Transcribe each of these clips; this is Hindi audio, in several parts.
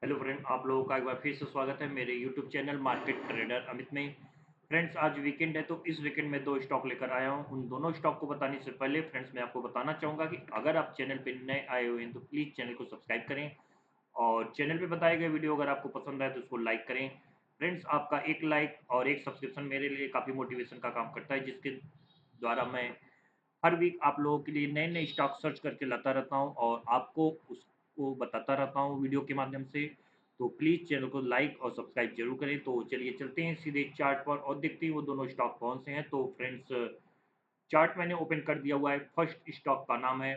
हेलो फ्रेंड, आप लोगों का एक बार फिर से स्वागत है मेरे YouTube channel market trader Amit में। फ्रेंड्स, आज वीकेंड है तो इस वीकेंड में दो स्टॉक लेकर आया हूं। उन दोनों स्टॉक को बताने से पहले फ्रेंड्स मैं आपको बताना चाहूँगा कि अगर आप चैनल पे नए आए हुए हैं तो प्लीज़ चैनल को सब्सक्राइब करें और चैनल पे बताए गए वीडियो अगर आपको पसंद आए तो उसको लाइक करें। फ्रेंड्स, आपका एक लाइक और एक सब्सक्रिप्शन मेरे लिए काफ़ी मोटिवेशन का काम करता है, जिसके द्वारा मैं हर वीक आप लोगों के लिए नए-नए स्टॉक सर्च करके लाता रहता हूँ और आपको उसको बताता रहता हूँ वीडियो के माध्यम से। तो प्लीज़ चैनल को लाइक और सब्सक्राइब ज़रूर करें। तो चलिए चलते हैं सीधे चार्ट पर और देखते हैं वो दोनों स्टॉक कौन से हैं। तो फ्रेंड्स, चार्ट मैंने ओपन कर दिया हुआ है। फर्स्ट स्टॉक का नाम है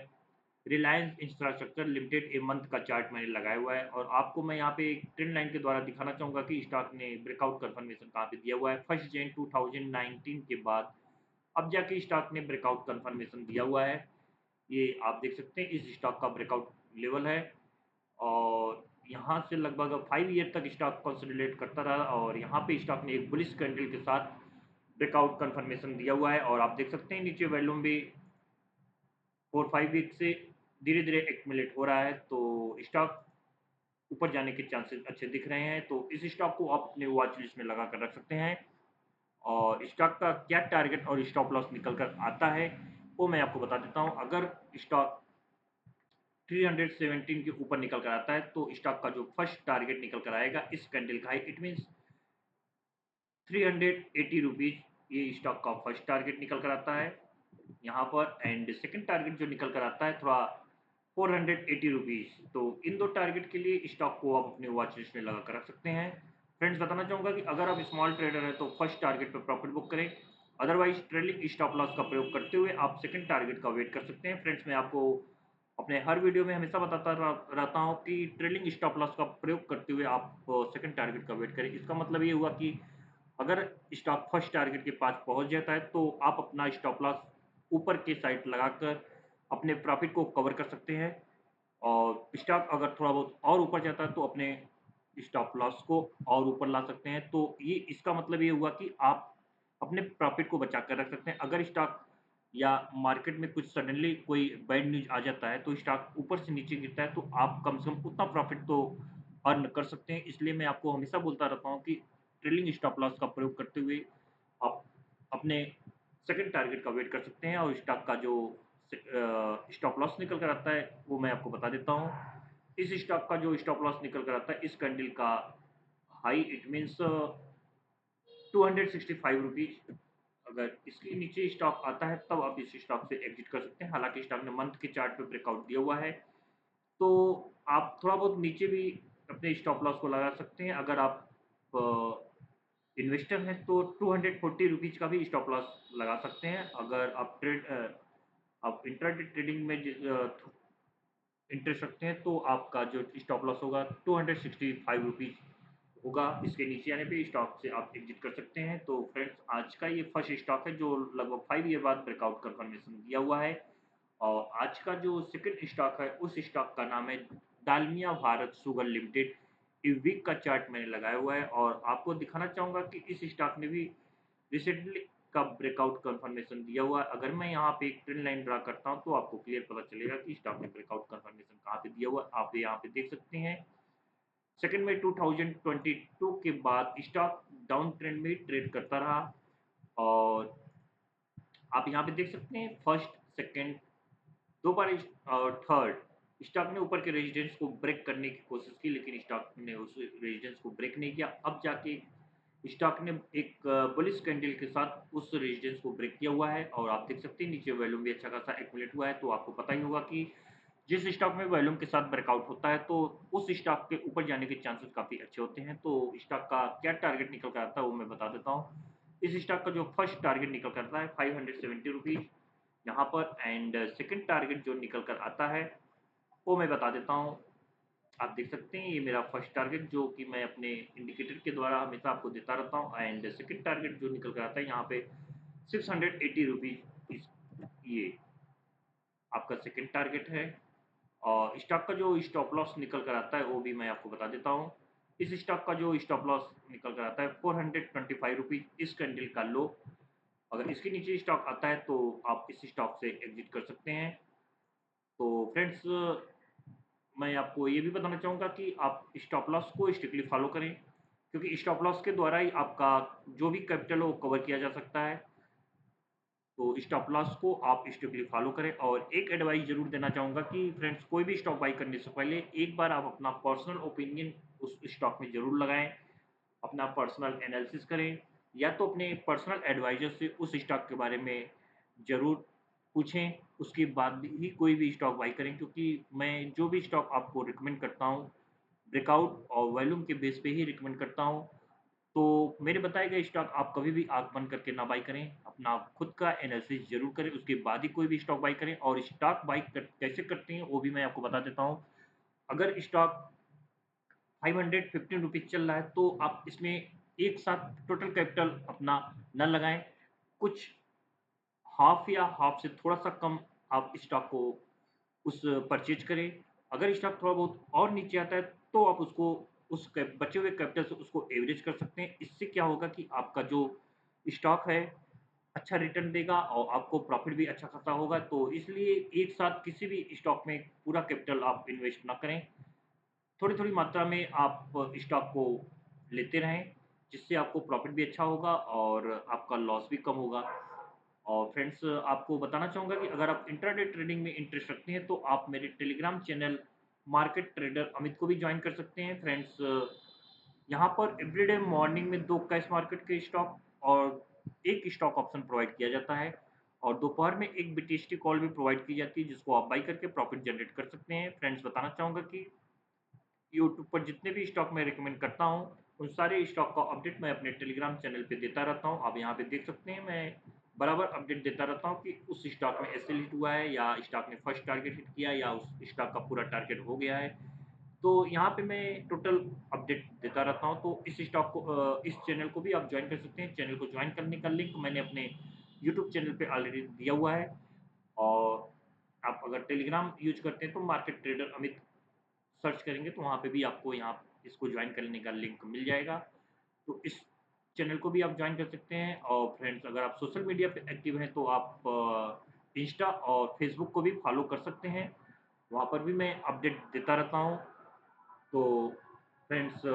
Reliance infrastructure limited. A month का चार्ट मैंने लगाया हुआ है और आपको मैं यहाँ पे एक ट्रेंड लाइन के द्वारा दिखाना चाहूँगा कि स्टॉक ने ब्रेकआउट कन्फर्मेशन कहाँ पे दिया हुआ है। 1 जन 2019 के बाद अब जाके स्टॉक ने ब्रेकआउट कन्फर्मेशन दिया हुआ है। ये आप देख सकते हैं इस स्टॉक का ब्रेकआउट लेवल है और यहाँ से लगभग 5 ईयर तक स्टॉक कंसोलिडेट करता रहा और यहाँ पे स्टॉक ने एक बुलिश कैंडल के साथ ब्रेकआउट कन्फर्मेशन दिया हुआ है और आप देख सकते हैं नीचे वॉल्यूम भी 4-5 वीक से धीरे-धीरे एक्यूमुलेट हो रहा है। तो स्टॉक ऊपर जाने के चांसेस अच्छे दिख रहे हैं। तो इस स्टॉक को आप अपने वॉच लिस्ट में लगा कर रख सकते हैं और स्टॉक का क्या टारगेट और स्टॉप लॉस निकल कर आता है, वो मैं आपको बता देता हूँ। अगर स्टॉक 317 के ऊपर निकल कर आता है तो स्टॉक का जो फर्स्ट टारगेट निकल कर आएगा इस कैंडल का हाई, इट मीन्स 380 रुपीज़। ये स्टॉक का फर्स्ट टारगेट निकल कर आता है यहाँ पर। एंड सेकंड टारगेट जो निकल कर आता है थोड़ा 480 रुपीज़। तो इन दो टारगेट के लिए स्टॉक को आप अपने वॉच लिस्ट में लगा कर रख सकते हैं। फ्रेंड्स, बताना चाहूँगा कि अगर आप स्मॉल ट्रेडर हैं तो फर्स्ट टारगेट पर प्रॉफिट बुक करें, अदरवाइज ट्रेलिंग स्टॉप लॉस का प्रयोग करते हुए आप सेकंड टारगेट का वेट कर सकते हैं। फ्रेंड्स, मैं आपको अपने हर वीडियो में हमेशा बताता रहता हूँ कि ट्रेलिंग स्टॉप लॉस का प्रयोग करते हुए आप सेकंड टारगेट का वेट करें। इसका मतलब ये हुआ कि अगर स्टॉक फर्स्ट टारगेट के पास पहुंच जाता है तो आप अपना स्टॉप लॉस ऊपर के साइड लगाकर अपने प्रॉफिट को कवर कर सकते हैं और स्टॉक अगर थोड़ा बहुत और ऊपर जाता है तो अपने स्टॉप लॉस को और ऊपर ला सकते हैं। तो ये इसका मतलब ये हुआ कि आप अपने प्रॉफिट को बचा कर रख सकते हैं। अगर स्टॉक या मार्केट में कुछ सडनली कोई बैड न्यूज़ आ जाता है तो स्टॉक ऊपर से नीचे गिरता है तो आप कम से कम उतना प्रॉफिट तो अर्न कर सकते हैं। इसलिए मैं आपको हमेशा बोलता रहता हूँ कि ट्रेलिंग स्टॉप लॉस का प्रयोग करते हुए आप अपने सेकंड टारगेट का वेट कर सकते हैं और स्टॉक का जो स्टॉप लॉस निकल कर आता है वो मैं आपको बता देता हूँ। इस स्टॉक का जो स्टॉप लॉस निकल कर आता है इस कैंडल का हाई, इट मीन्स 265 रुपीज़। अगर इसके नीचे स्टॉक आता है तब आप इस स्टॉक से एग्जिट कर सकते हैं। हालाँकि स्टॉक ने मंथ के चार्ट पे ब्रेकआउट दिया हुआ है, तो आप थोड़ा बहुत नीचे भी अपने स्टॉप लॉस को लगा सकते हैं। अगर आप इन्वेस्टर हैं तो 240 रुपीज़ का भी स्टॉप लॉस लगा सकते हैं। अगर आप इंट्राडे ट्रेडिंग में इंटरेस्ट रखते हैं तो आपका जो स्टॉप लॉस होगा 265 रुपीज़ होगा। इसके नीचे आने पे स्टॉक से आप एग्जिट कर सकते हैं। तो फ्रेंड्स, आज का ये फर्स्ट स्टॉक है जो लगभग 5 ईयर बाद ब्रेकआउट कन्फर्मेशन दिया हुआ है और आज का जो सेकंड स्टॉक है उस स्टॉक का नाम है डालमिया भारत शुगर लिमिटेड। ये वीक का चार्ट मैंने लगाया हुआ है और आपको दिखाना चाहूँगा कि इस स्टॉक ने भी रिसेंटली का ब्रेकआउट कंफर्मेशन दिया हुआ है। अगर मैं यहाँ पे एक ट्रेंड लाइन ड्रा करता हूँ तो आपको क्लियर पता चलेगा कि स्टॉक ने ब्रेकआउट कंफर्मेशन कहाँ पे दिया हुआ है। आप यहाँ पे देख सकते हैं सेकंड में 2022 के बाद स्टॉक डाउन ट्रेंड में ट्रेड करता रहा और आप यहाँ पे देख सकते हैं फर्स्ट, सेकंड, दो बार थर्ड स्टॉक ने ऊपर के रेजिस्टेंस को ब्रेक करने की कोशिश की लेकिन स्टॉक ने उस रेजिस्टेंस को ब्रेक नहीं किया। अब जाके स्टॉक ने एक बुलिश कैंडल के साथ उस रेजिस्टेंस को ब्रेक किया हुआ है और आप देख सकते हैं नीचे वॉल्यूम भी अच्छा खासा एक्यूमुलेट हुआ है। तो आपको पता ही होगा कि जिस स्टॉक में वॉल्यूम के साथ ब्रेकआउट होता है तो उस स्टॉक के ऊपर जाने के चांसेस काफ़ी अच्छे होते हैं। तो स्टॉक का क्या टारगेट निकल कर आता है वो मैं बता देता हूँ। इस स्टॉक का जो फर्स्ट टारगेट निकल कर आता है 570 रुपीज़ यहाँ पर एंड सेकंड टारगेट जो निकल कर आता है वो मैं बता देता हूँ। आप देख सकते हैं ये मेरा फर्स्ट टारगेट जो कि मैं अपने इंडिकेटर के द्वारा हमेशा आपको देता रहता हूँ एंड सेकंड टारगेट जो निकल कर आता है यहाँ पे 680 रुपीज़। ये आपका सेकंड टारगेट है और स्टॉक का जो स्टॉप लॉस निकल कर आता है वो भी मैं आपको बता देता हूँ। इस स्टॉक का जो स्टॉप लॉस निकल कर आता है 425 रुपीज़, इस कैंडल का लो। अगर इसके नीचे स्टॉक आता है तो आप इस स्टॉक से एग्जिट कर सकते हैं। तो फ्रेंड्स, मैं आपको ये भी बताना चाहूँगा कि आप स्टॉप लॉस को स्ट्रिक्टली फ़ॉलो करें, क्योंकि स्टॉप लॉस के द्वारा ही आपका जो भी कैपिटल है वो कवर किया जा सकता है। तो स्टॉप लॉस को आप स्ट्रिक्टली फ़ॉलो करें और एक एडवाइस ज़रूर देना चाहूँगा कि फ्रेंड्स कोई भी स्टॉक बाय करने से पहले एक बार आप अपना पर्सनल ओपिनियन उस स्टॉक में ज़रूर लगाएँ, अपना पर्सनल एनालिसिस करें या तो अपने पर्सनल एडवाइज़र से उस स्टॉक के बारे में ज़रूर पूछें, उसके बाद ही कोई भी स्टॉक बाय करें क्योंकि मैं जो भी स्टॉक आपको रिकमेंड करता हूँ, ब्रेकआउट और वॉल्यूम के बेस पे ही रिकमेंड करता हूँ। तो मेरे बताए गए स्टॉक आप कभी भी आँख बंद करके ना बाय करें, अपना खुद का एनालिसिस ज़रूर करें, उसके बाद ही कोई भी स्टॉक बाय करें और स्टॉक बाय कर कैसे करते हैं, वो भी मैं आपको बता देता हूँ। अगर स्टॉक ₹515 चल रहा है, तो आप इसमें एक साथ टोटल कैपिटल अपना ना लगाएँ, कुछ हाफ़ या हाफ़ से थोड़ा-सा कम आप स्टॉक को उस परचेज़ करें। अगर स्टॉक थोड़ा बहुत और नीचे आता है, तो आप उसको उस कैप बचे हुए कैपिटल से उसको एवरेज कर सकते हैं। इससे क्या होगा कि आपका जो स्टॉक है, अच्छा रिटर्न देगा और आपको प्रॉफ़िट भी अच्छा खासा होगा। तो इसलिए एक साथ किसी भी स्टॉक में पूरा कैपिटल आप इन्वेस्ट ना करें। थोड़ी-थोड़ी मात्रा में आप स्टॉक को लेते रहें, जिससे आपको प्रॉफ़िट भी अच्छा होगा और आपका लॉस भी कम होगा। और फ्रेंड्स आपको बताना चाहूँगा कि अगर आप इंट्राडे ट्रेडिंग में इंटरेस्ट रखते हैं, तो आप मेरे Telegram channel market trader Amit को भी जॉइन कर सकते हैं। फ्रेंड्स यहाँ पर एवरीडे मॉर्निंग में 2 कैश मार्केट के स्टॉक और 1 स्टॉक ऑप्शन प्रोवाइड किया जाता है और दोपहर में 1 बीटीएसटी कॉल भी प्रोवाइड की जाती है, जिसको आप बाय करके प्रॉफ़िट जनरेट कर सकते हैं। फ्रेंड्स बताना चाहूँगा कि यूट्यूब पर जितने भी स्टॉक मैं रिकमेंड करता हूँ, उन सारे स्टॉक का अपडेट मैं अपने टेलीग्राम चैनल पे देता रहता हूँ। आप यहाँ पे देख सकते हैं, मैं बराबर अपडेट देता रहता हूँ कि उस स्टॉक में एसएल हिट हुआ है या स्टॉक ने फर्स्ट टारगेट हिट किया या उस स्टॉक का पूरा टारगेट हो गया है। तो यहाँ पे मैं टोटल अपडेट देता रहता हूँ, तो इस स्टॉक को इस चैनल को भी आप जॉइन कर सकते हैं। चैनल को जॉइन करने का लिंक मैंने अपने यूट्यूब चैनल पे ऑलरेडी दिया हुआ है और आप अगर टेलीग्राम यूज़ करते हैं, तो मार्केट ट्रेडर अमित सर्च करेंगे तो वहाँ पे भी आपको यहाँ इसको जॉइन करने का लिंक मिल जाएगा। तो इस चैनल को भी आप जॉइन कर सकते हैं और फ्रेंड्स अगर आप सोशल मीडिया पे एक्टिव हैं तो आप इंस्टा और फेसबुक को भी फॉलो कर सकते हैं। वहाँ पर भी मैं अपडेट देता रहता हूँ। तो फ्रेंड्स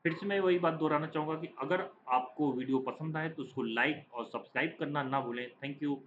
फिर से मैं वही बात दोहराना चाहूँगा कि अगर आपको वीडियो पसंद आए तो उसको लाइक और सब्सक्राइब करना ना भूलें। Thank you.